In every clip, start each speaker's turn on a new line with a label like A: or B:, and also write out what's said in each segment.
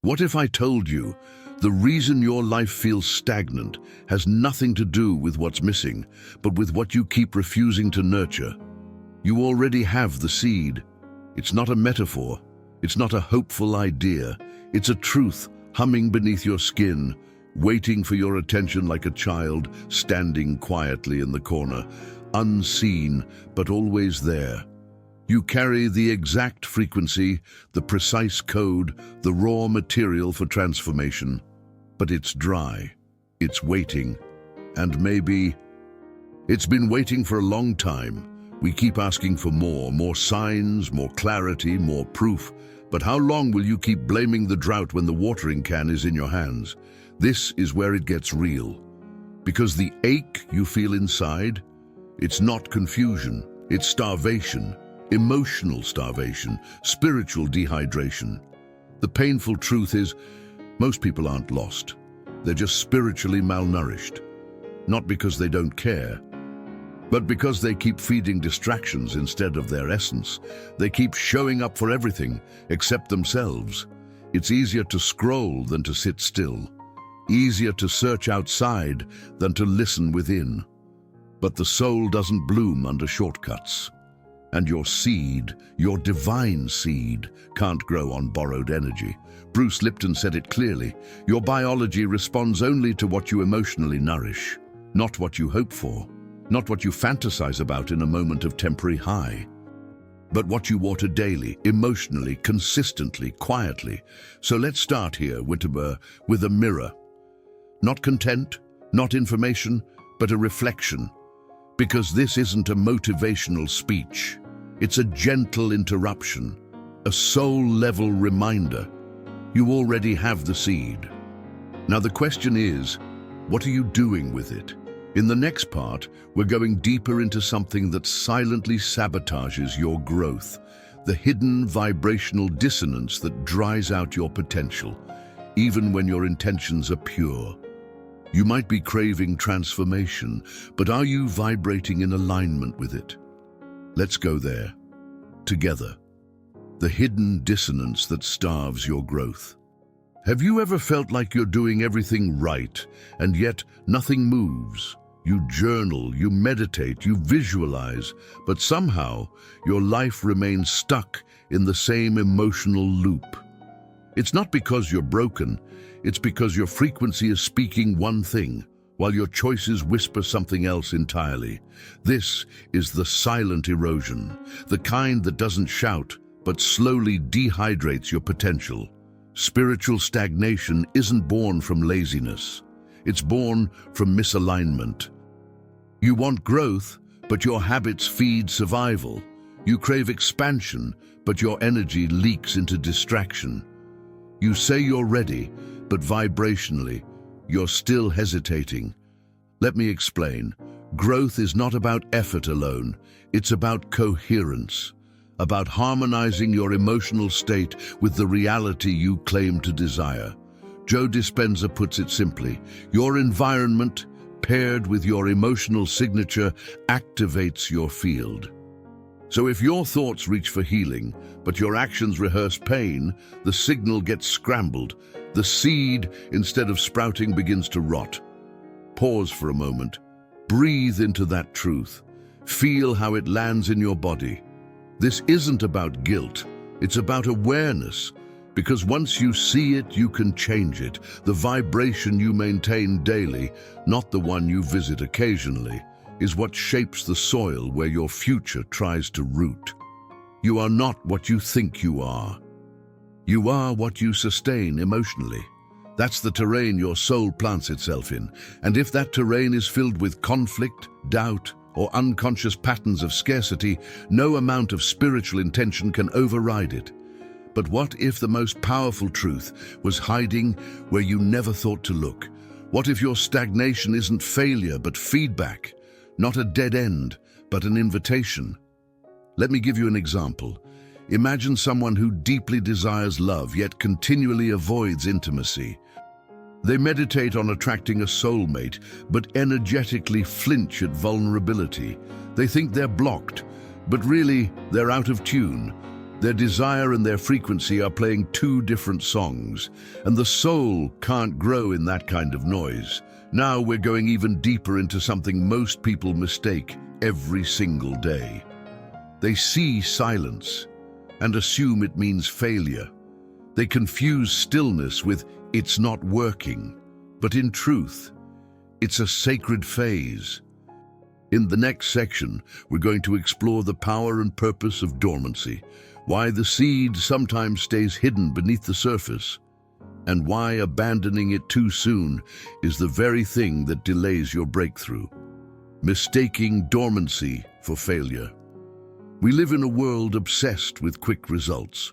A: What if I told you the reason your life feels stagnant has nothing to do with what's missing, but with what you keep refusing to nurture? You already have the seed. It's not a metaphor. It's not a hopeful idea. It's a truth humming beneath your skin, waiting for your attention like a child standing quietly in the corner, unseen but always there. You carry the exact frequency, the precise code, the raw material for transformation. But it's dry, it's waiting, and maybe it's been waiting for a long time. We keep asking for more signs, more clarity, more proof. But how long will you keep blaming the drought when the watering can is in your hands? This is where it gets real. Because the ache you feel inside, it's not confusion, it's starvation. Emotional starvation, spiritual dehydration. The painful truth is, most people aren't lost. They're just spiritually malnourished. Not because they don't care, but because they keep feeding distractions instead of their essence. They keep showing up for everything except themselves. It's easier to scroll than to sit still. Easier to search outside than to listen within. But the soul doesn't bloom under shortcuts. And your seed, your divine seed, can't grow on borrowed energy. Bruce Lipton said it clearly. Your biology responds only to what you emotionally nourish, not what you hope for, not what you fantasize about in a moment of temporary high, but what you water daily, emotionally, consistently, quietly. So let's start here, Winterber, with a mirror. Not content, not information, but a reflection. Because this isn't a motivational speech. It's a gentle interruption, a soul-level reminder. You already have the seed. Now the question is, what are you doing with it? In the next part, we're going deeper into something that silently sabotages your growth, the hidden vibrational dissonance that dries out your potential, even when your intentions are pure. You might be craving transformation, but are you vibrating in alignment with it? Let's go there, together. The hidden dissonance that starves your growth. Have you ever felt like you're doing everything right, and yet nothing moves? You journal, you meditate, you visualize, but somehow your life remains stuck in the same emotional loop. It's not because you're broken, it's because your frequency is speaking one thing, while your choices whisper something else entirely. This is the silent erosion, the kind that doesn't shout, but slowly dehydrates your potential. Spiritual stagnation isn't born from laziness. It's born from misalignment. You want growth, but your habits feed survival. You crave expansion, but your energy leaks into distraction. You say you're ready, but vibrationally, you're still hesitating. Let me explain. Growth is not about effort alone. It's about coherence, about harmonizing your emotional state with the reality you claim to desire. Joe Dispenza puts it simply, your environment, paired with your emotional signature, activates your field. So if your thoughts reach for healing, but your actions rehearse pain, the signal gets scrambled. The seed, instead of sprouting, begins to rot. Pause for a moment. Breathe into that truth. Feel how it lands in your body. This isn't about guilt. It's about awareness. Because once you see it, you can change it. The vibration you maintain daily, not the one you visit occasionally, is what shapes the soil where your future tries to root. You are not what you think you are. You are what you sustain emotionally. That's the terrain your soul plants itself in. And if that terrain is filled with conflict, doubt, or unconscious patterns of scarcity, no amount of spiritual intention can override it. But what if the most powerful truth was hiding where you never thought to look? What if your stagnation isn't failure but feedback? Not a dead end, but an invitation. Let me give you an example. Imagine someone who deeply desires love yet continually avoids intimacy. They meditate on attracting a soulmate, but energetically flinch at vulnerability. They think they're blocked, but really they're out of tune. Their desire and their frequency are playing two different songs, and the soul can't grow in that kind of noise. Now we're going even deeper into something most people mistake every single day. They see silence and assume it means failure. They confuse stillness with "it's not working," but in truth, it's a sacred phase. In the next section, we're going to explore the power and purpose of dormancy, why the seed sometimes stays hidden beneath the surface, and why abandoning it too soon is the very thing that delays your breakthrough. Mistaking dormancy for failure. We live in a world obsessed with quick results,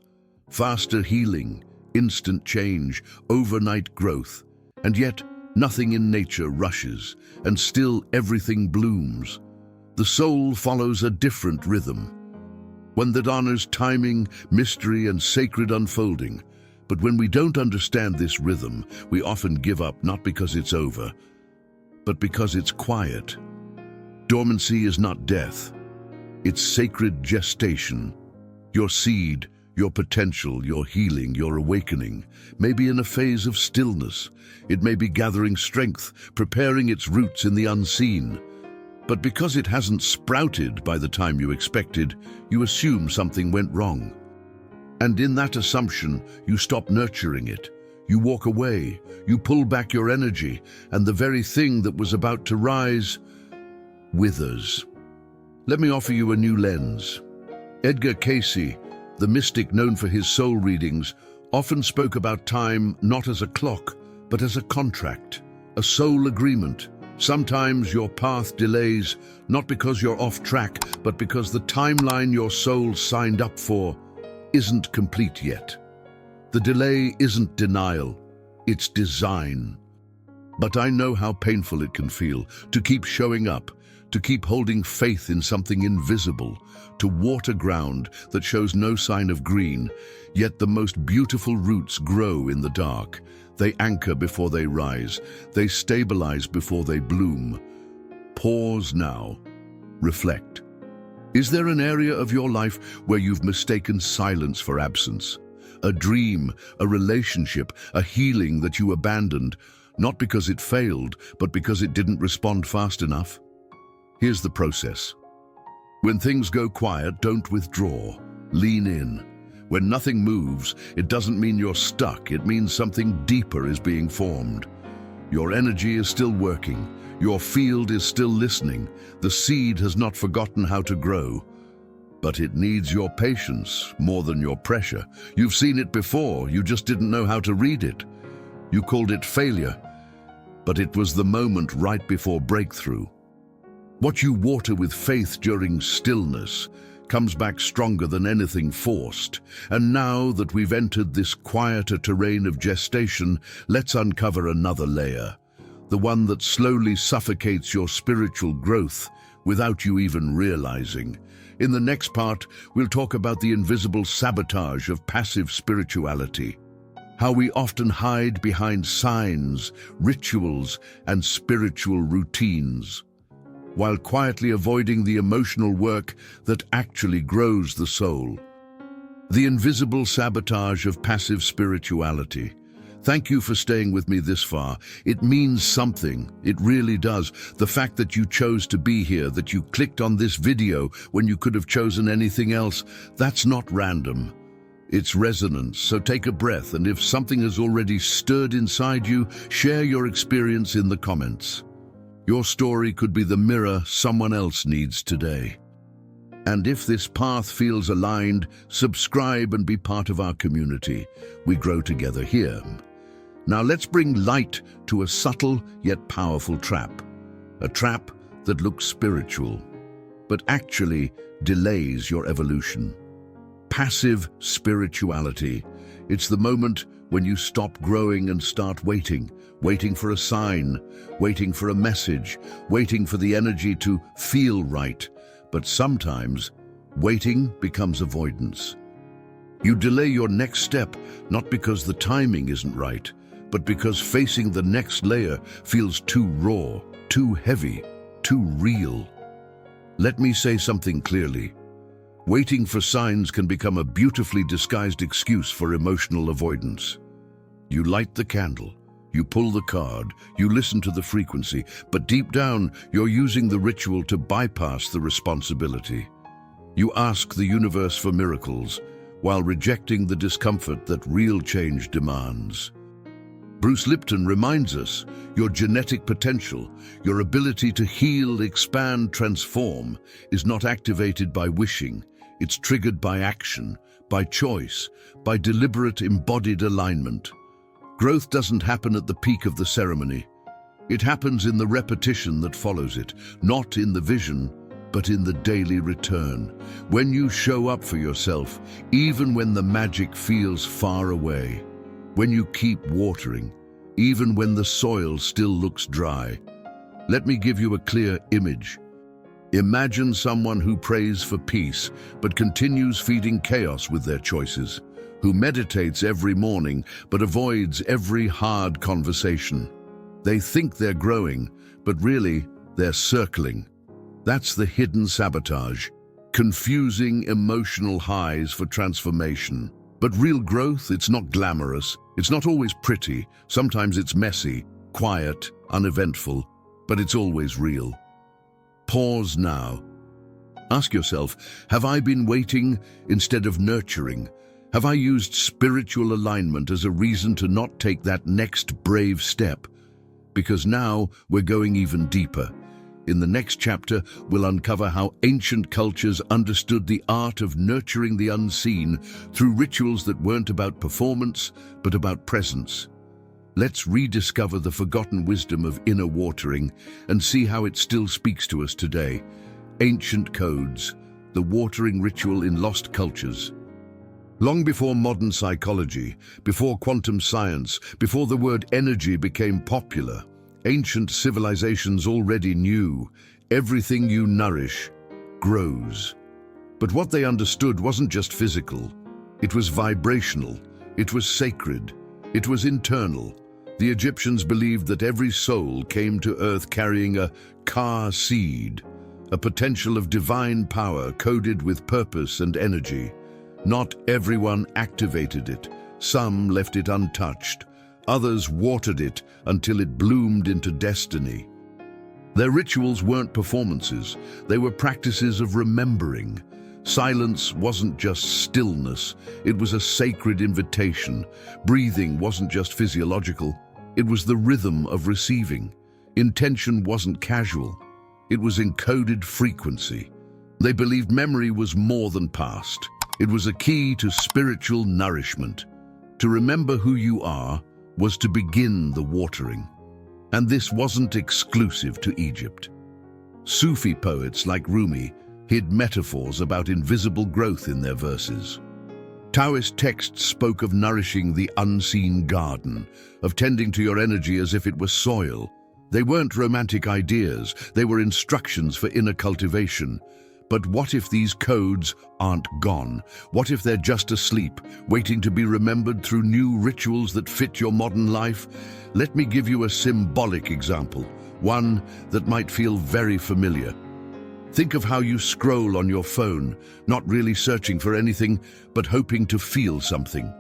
A: faster healing, instant change, overnight growth, and yet nothing in nature rushes, and still everything blooms. The soul follows a different rhythm, one that honors timing, mystery, and sacred unfolding. But when we don't understand this rhythm, we often give up, not because it's over, but because it's quiet. Dormancy is not death. It's sacred gestation. Your seed, your potential, your healing, your awakening may be in a phase of stillness. It may be gathering strength, preparing its roots in the unseen. But because it hasn't sprouted by the time you expected, you assume something went wrong. And in that assumption, you stop nurturing it. You walk away, you pull back your energy, and the very thing that was about to rise withers. Let me offer you a new lens. Edgar Cayce, the mystic known for his soul readings, often spoke about time not as a clock, but as a contract, a soul agreement. Sometimes your path delays, not because you're off track, but because the timeline your soul signed up for isn't complete yet. The delay isn't denial, it's design. But I know how painful it can feel to keep showing up, to keep holding faith in something invisible, to water ground that shows no sign of green, yet the most beautiful roots grow in the dark. They anchor before they rise. They stabilize before they bloom. Pause now. Reflect. Is there an area of your life where you've mistaken silence for absence? A dream, a relationship, a healing that you abandoned, not because it failed, but because it didn't respond fast enough? Here's the process. When things go quiet, don't withdraw. Lean in. When nothing moves, it doesn't mean you're stuck. It means something deeper is being formed. Your energy is still working. Your field is still listening. The seed has not forgotten how to grow. But it needs your patience more than your pressure. You've seen it before, you just didn't know how to read it. You called it failure, but it was the moment right before breakthrough. What you water with faith during stillness comes back stronger than anything forced. And now that we've entered this quieter terrain of gestation, let's uncover another layer, the one that slowly suffocates your spiritual growth without you even realizing. In the next part, we'll talk about the invisible sabotage of passive spirituality, how we often hide behind signs, rituals, and spiritual routines, while quietly avoiding the emotional work that actually grows the soul. The invisible sabotage of passive spirituality. Thank you for staying with me this far. It means something. It really does. The fact that you chose to be here, that you clicked on this video when you could have chosen anything else, that's not random. It's resonance. So take a breath, and if something has already stirred inside you, share your experience in the comments. Your story could be the mirror someone else needs today. And if this path feels aligned, subscribe and be part of our community. We grow together here. Now let's bring light to a subtle yet powerful trap. A trap that looks spiritual, but actually delays your evolution. Passive spirituality. It's the moment when you stop growing and start waiting for a sign, waiting for a message, waiting for the energy to feel right. But sometimes, waiting becomes avoidance. You delay your next step, not because the timing isn't right, but because facing the next layer feels too raw, too heavy, too real. Let me say something clearly. Waiting for signs can become a beautifully disguised excuse for emotional avoidance. You light the candle, you pull the card, you listen to the frequency, but deep down, you're using the ritual to bypass the responsibility. You ask the universe for miracles, while rejecting the discomfort that real change demands. Bruce Lipton reminds us, your genetic potential, your ability to heal, expand, transform, is not activated by wishing. It's triggered by action, by choice, by deliberate embodied alignment. Growth doesn't happen at the peak of the ceremony. It happens in the repetition that follows it, not in the vision, but in the daily return. When you show up for yourself, even when the magic feels far away. When you keep watering, even when the soil still looks dry. Let me give you a clear image. Imagine someone who prays for peace, but continues feeding chaos with their choices, who meditates every morning, but avoids every hard conversation. They think they're growing, but really, they're circling. That's the hidden sabotage, confusing emotional highs for transformation. But real growth, it's not glamorous, it's not always pretty, sometimes it's messy, quiet, uneventful, but it's always real. Pause now. Ask yourself, have I been waiting instead of nurturing? Have I used spiritual alignment as a reason to not take that next brave step? Because now we're going even deeper. In the next chapter, we'll uncover how ancient cultures understood the art of nurturing the unseen through rituals that weren't about performance, but about presence. Let's rediscover the forgotten wisdom of inner watering and see how it still speaks to us today. Ancient codes, the watering ritual in lost cultures. Long before modern psychology, before quantum science, before the word energy became popular, ancient civilizations already knew everything you nourish grows. But what they understood wasn't just physical. It was vibrational. It was sacred. It was internal. The Egyptians believed that every soul came to earth carrying a Ka seed, a potential of divine power coded with purpose and energy. Not everyone activated it. Some left it untouched. Others watered it until it bloomed into destiny. Their rituals weren't performances, they were practices of remembering. Silence wasn't just stillness, it was a sacred invitation. Breathing wasn't just physiological, it was the rhythm of receiving. Intention wasn't casual, it was encoded frequency. They believed memory was more than past. It was a key to spiritual nourishment. To remember who you are was to begin the watering. And this wasn't exclusive to Egypt. Sufi poets like Rumi hid metaphors about invisible growth in their verses. Taoist texts spoke of nourishing the unseen garden, of tending to your energy as if it were soil. They weren't romantic ideas, they were instructions for inner cultivation. But what if these codes aren't gone? What if they're just asleep, waiting to be remembered through new rituals that fit your modern life? Let me give you a symbolic example, one that might feel very familiar. Think of how you scroll on your phone, not really searching for anything, but hoping to feel something.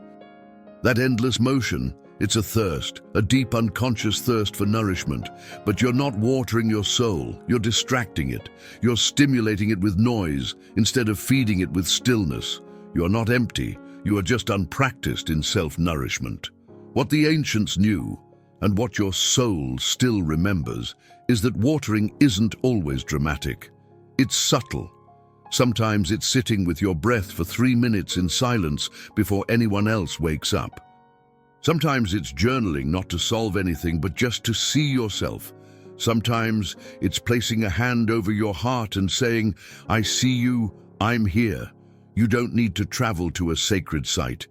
A: That endless motion, it's a thirst, a deep unconscious thirst for nourishment. But you're not watering your soul, you're distracting it. You're stimulating it with noise instead of feeding it with stillness. You're not empty, you are just unpracticed in self-nourishment. What the ancients knew, and what your soul still remembers, is that watering isn't always dramatic. It's subtle. Sometimes it's sitting with your breath for 3 minutes in silence before anyone else wakes up. Sometimes it's journaling, not to solve anything, but just to see yourself. Sometimes it's placing a hand over your heart and saying, I see you, I'm here. You don't need to travel to a sacred site.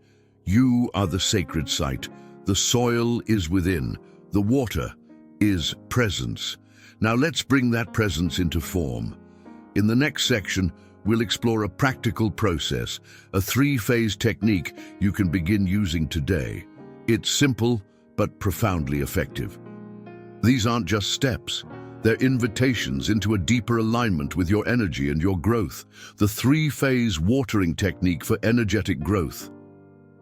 A: You are the sacred site. The soil is within. The water is presence. Now let's bring that presence into form. In the next section, we'll explore a practical process, a 3-phase technique you can begin using today. It's simple, but profoundly effective. These aren't just steps. They're invitations into a deeper alignment with your energy and your growth. The three-phase watering technique for energetic growth.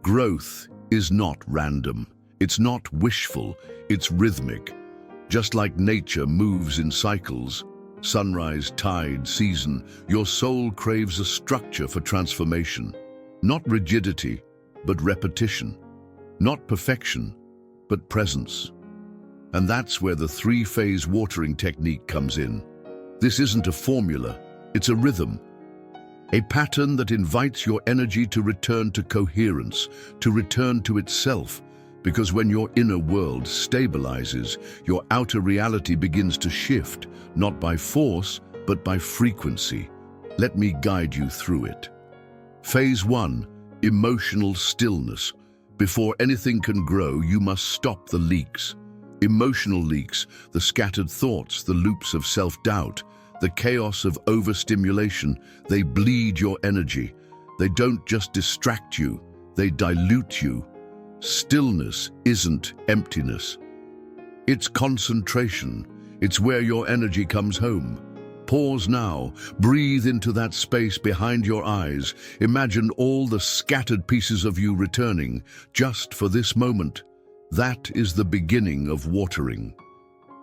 A: Growth is not random. It's not wishful. It's rhythmic. Just like nature moves in cycles, sunrise, tide, season, your soul craves a structure for transformation. Not rigidity, but repetition. Not perfection, but presence. And that's where the three-phase watering technique comes in. This isn't a formula, it's a rhythm. A pattern that invites your energy to return to coherence, to return to itself. Because when your inner world stabilizes, your outer reality begins to shift, not by force, but by frequency. Let me guide you through it. Phase 1, emotional stillness. Before anything can grow, you must stop the leaks. Emotional leaks, the scattered thoughts, the loops of self-doubt, the chaos of overstimulation, they bleed your energy. They don't just distract you, they dilute you. Stillness isn't emptiness. It's concentration. It's where your energy comes home. Pause now. Breathe into that space behind your eyes. Imagine all the scattered pieces of you returning, just for this moment. That is the beginning of watering.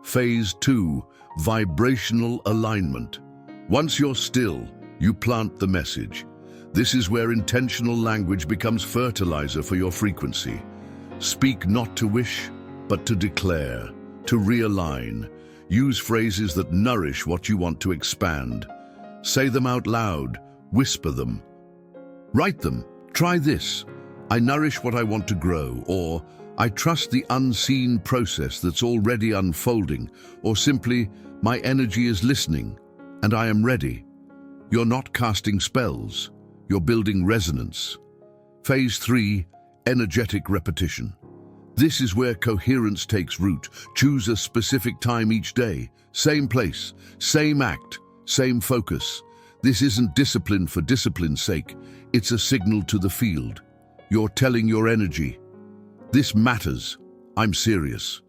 A: Phase 2, vibrational alignment. Once you're still, you plant the message. This is where intentional language becomes fertilizer for your frequency. Speak not to wish, but to declare, to realign. Use phrases that nourish what you want to expand. Say them out loud, whisper them. Write them. Try this. I nourish what I want to grow, or I trust the unseen process that's already unfolding, or simply, my energy is listening, and I am ready. You're not casting spells. You're building resonance. Phase 3, energetic repetition. This is where coherence takes root. Choose a specific time each day. Same place, same act, same focus. This isn't discipline for discipline's sake. It's a signal to the field. You're telling your energy, this matters. I'm serious.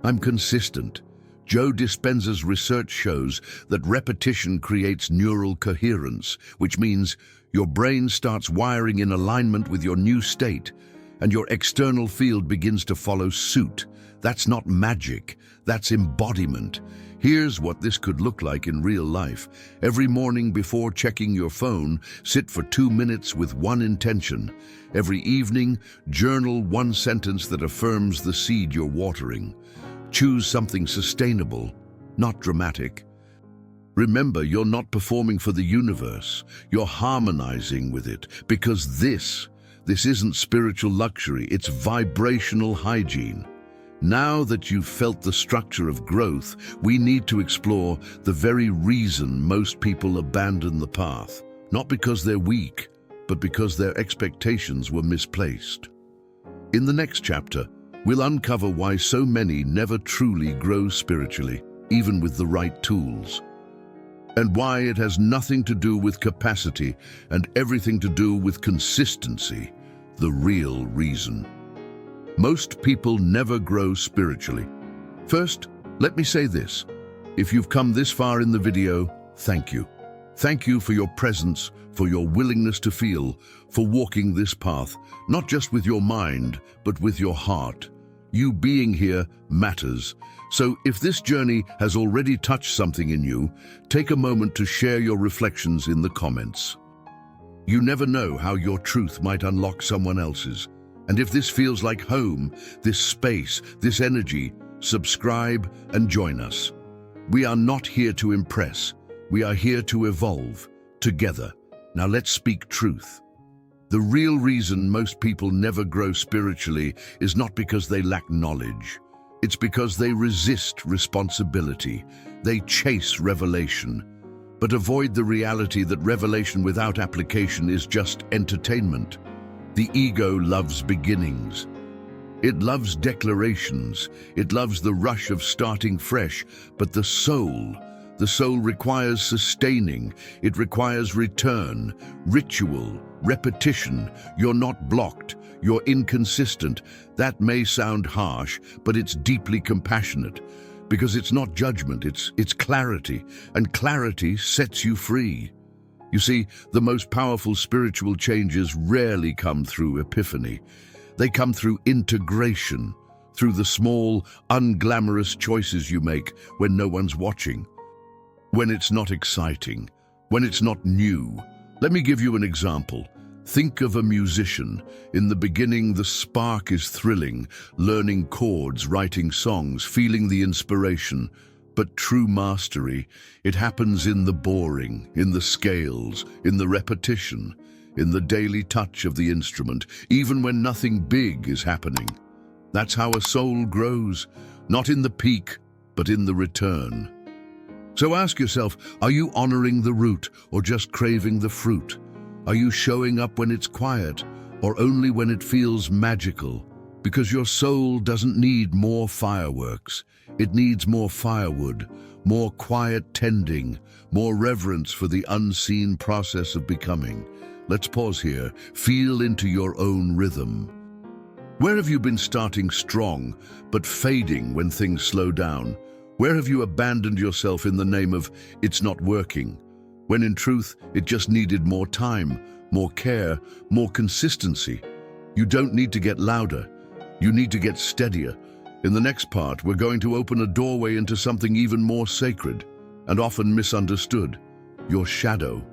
A: I'm consistent. Joe Dispenza's research shows that repetition creates neural coherence, which means your brain starts wiring in alignment with your new state, and your external field begins to follow suit. That's not magic, that's embodiment. Here's what this could look like in real life. Every morning before checking your phone, sit for 2 minutes with one intention. Every evening, journal one sentence that affirms the seed you're watering. Choose something sustainable, not dramatic. Remember, you're not performing for the universe. You're harmonizing with it, because this isn't spiritual luxury, it's vibrational hygiene. Now that you've felt the structure of growth, we need to explore the very reason most people abandon the path. Not because they're weak, but because their expectations were misplaced. In the next chapter, we'll uncover why so many never truly grow spiritually, even with the right tools. And why it has nothing to do with capacity and everything to do with consistency, the real reason. Most people never grow spiritually. First, let me say this. If you've come this far in the video, thank you. Thank you for your presence, for your willingness to feel, for walking this path, not just with your mind, but with your heart. You being here matters. So if this journey has already touched something in you, take a moment to share your reflections in the comments. You never know how your truth might unlock someone else's. And if this feels like home, this space, this energy, subscribe and join us. We are not here to impress. We are here to evolve together. Now let's speak truth. The real reason most people never grow spiritually is not because they lack knowledge. It's because they resist responsibility. They chase revelation, but avoid the reality that revelation without application is just entertainment. The ego loves beginnings. It loves declarations. It loves the rush of starting fresh. But the soul requires sustaining. It requires return, ritual, repetition. You're not blocked. You're inconsistent. That may sound harsh, but it's deeply compassionate. Because it's not judgment, it's clarity, and clarity sets you free. You see, the most powerful spiritual changes rarely come through epiphany. They come through integration, through the small, unglamorous choices you make when no one's watching, when it's not exciting, when it's not new. Let me give you an example. Think of a musician. In the beginning, the spark is thrilling, learning chords, writing songs, feeling the inspiration. But true mastery, it happens in the boring, in the scales, in the repetition, in the daily touch of the instrument, even when nothing big is happening. That's how a soul grows, not in the peak, but in the return. So ask yourself, are you honoring the root or just craving the fruit? Are you showing up when it's quiet or only when it feels magical? Because your soul doesn't need more fireworks. It needs more firewood, more quiet tending, more reverence for the unseen process of becoming. Let's pause here. Feel into your own rhythm. Where have you been starting strong, but fading when things slow down? Where have you abandoned yourself in the name of "it's not working," when in truth it just needed more time, more care, more consistency? You don't need to get louder. You need to get steadier. In the next part, we're going to open a doorway into something even more sacred and often misunderstood: your shadow.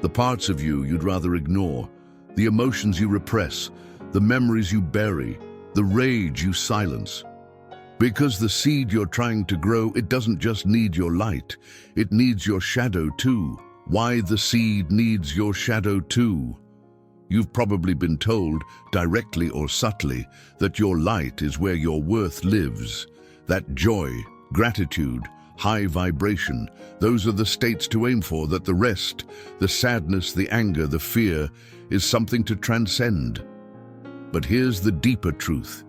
A: The parts of you you'd rather ignore, the emotions you repress, the memories you bury, the rage you silence. Because the seed you're trying to grow, it doesn't just need your light, it needs your shadow too. Why the seed needs your shadow too? You've probably been told, directly or subtly, that your light is where your worth lives. That joy, gratitude, high vibration, those are the states to aim for, that the rest, the sadness, the anger, the fear, is something to transcend. But here's the deeper truth.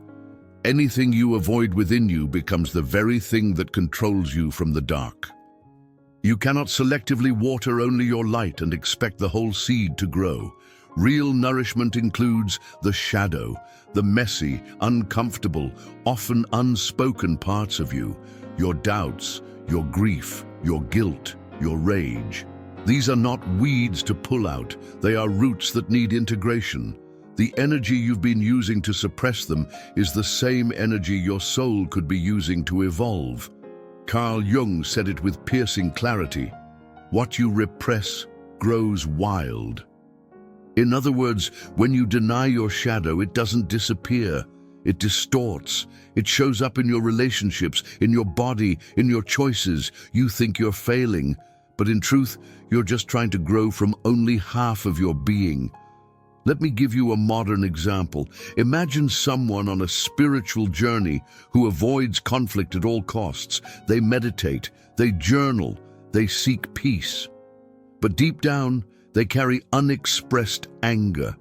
A: Anything you avoid within you becomes the very thing that controls you from the dark. You cannot selectively water only your light and expect the whole seed to grow. Real nourishment includes the shadow, the messy, uncomfortable, often unspoken parts of you, your doubts, your grief, your guilt, your rage. These are not weeds to pull out, they are roots that need integration. The energy you've been using to suppress them is the same energy your soul could be using to evolve. Carl Jung said it with piercing clarity: what you repress grows wild. In other words, when you deny your shadow, it doesn't disappear. It distorts. It shows up in your relationships, in your body, in your choices. You think you're failing, but in truth, you're just trying to grow from only half of your being. Let me give you a modern example. Imagine someone on a spiritual journey who avoids conflict at all costs. They meditate, they journal, they seek peace. But deep down, they carry unexpressed anger.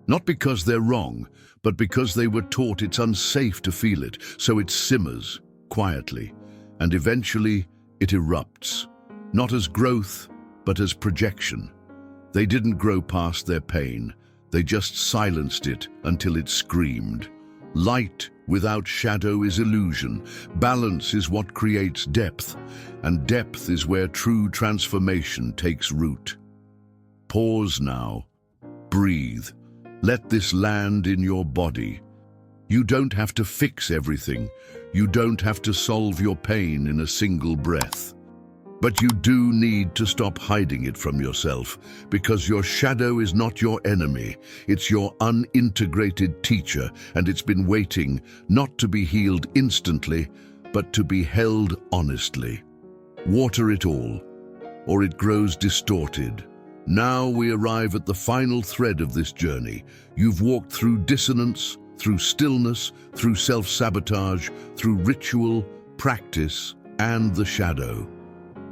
A: Not because they're wrong, but because they were taught it's unsafe to feel it, so it simmers quietly, and eventually it erupts, not as growth, but as projection. They didn't grow past their pain, they just silenced it until it screamed. Light without shadow is illusion. Balance is what creates depth, and depth is where true transformation takes root. Pause now. Breathe. Let this land in your body. You don't have to fix everything. You don't have to solve your pain in a single breath. But you do need to stop hiding it from yourself, because your shadow is not your enemy. It's your unintegrated teacher, and it's been waiting not to be healed instantly, but to be held honestly. Water it all, or it grows distorted. Now we arrive at the final thread of this journey. You've walked through dissonance, through stillness, through self-sabotage, through ritual, practice, and the shadow.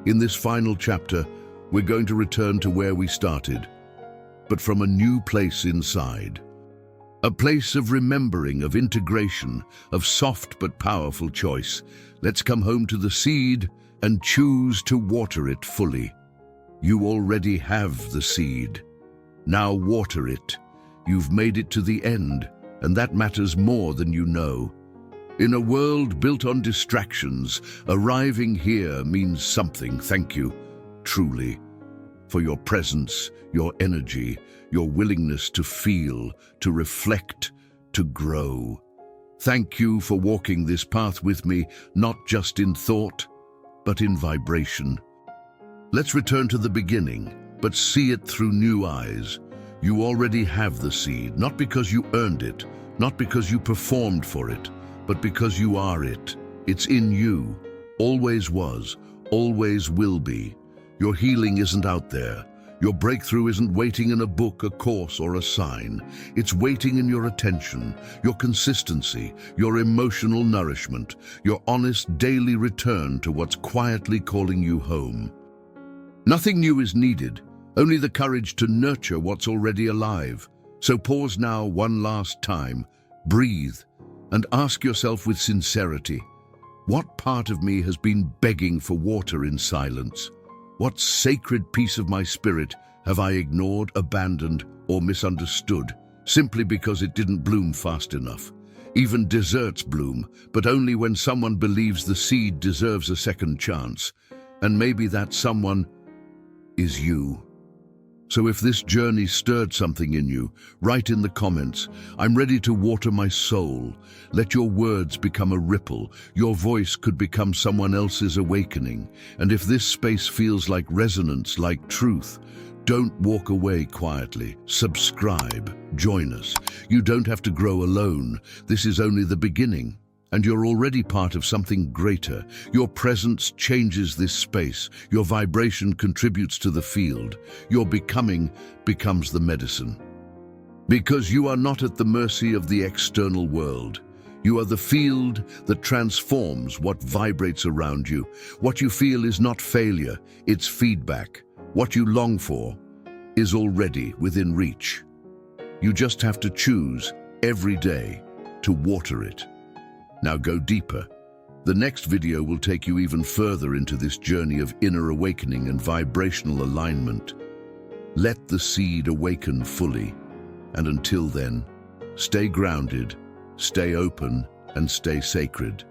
A: In this final chapter, we're going to return to where we started, but from a new place inside. A place of remembering, of integration, of soft but powerful choice. Let's come home to the seed and choose to water it fully. You already have the seed. Now water it. You've made it to the end, and that matters more than you know. In a world built on distractions, arriving here means something. Thank you, truly, for your presence, your energy, your willingness to feel, to reflect, to grow. Thank you for walking this path with me, not just in thought, but in vibration. Let's return to the beginning, but see it through new eyes. You already have the seed, not because you earned it, not because you performed for it, but because you are it. It's in you, always was, always will be. Your healing isn't out there. Your breakthrough isn't waiting in a book, a course, or a sign. It's waiting in your attention, your consistency, your emotional nourishment, your honest daily return to what's quietly calling you home. Nothing new is needed, only the courage to nurture what's already alive. So pause now one last time, breathe, and ask yourself with sincerity, what part of me has been begging for water in silence? What sacred piece of my spirit have I ignored, abandoned, or misunderstood, simply because it didn't bloom fast enough? Even deserts bloom, but only when someone believes the seed deserves a second chance. And maybe that someone is you. So if this journey stirred something in you, write in the comments, I'm ready to water my soul. Let your words become a ripple. Your voice could become someone else's awakening. And if this space feels like resonance, like truth, don't walk away quietly. Subscribe. Join us. You don't have to grow alone. This is only the beginning. And you're already part of something greater. Your presence changes this space. Your vibration contributes to the field. Your becoming becomes the medicine. Because you are not at the mercy of the external world. You are the field that transforms what vibrates around you. What you feel is not failure, it's feedback. What you long for is already within reach. You just have to choose every day to water it. Now go deeper. The next video will take you even further into this journey of inner awakening and vibrational alignment. Let the seed awaken fully. And until then, stay grounded, stay open, and stay sacred.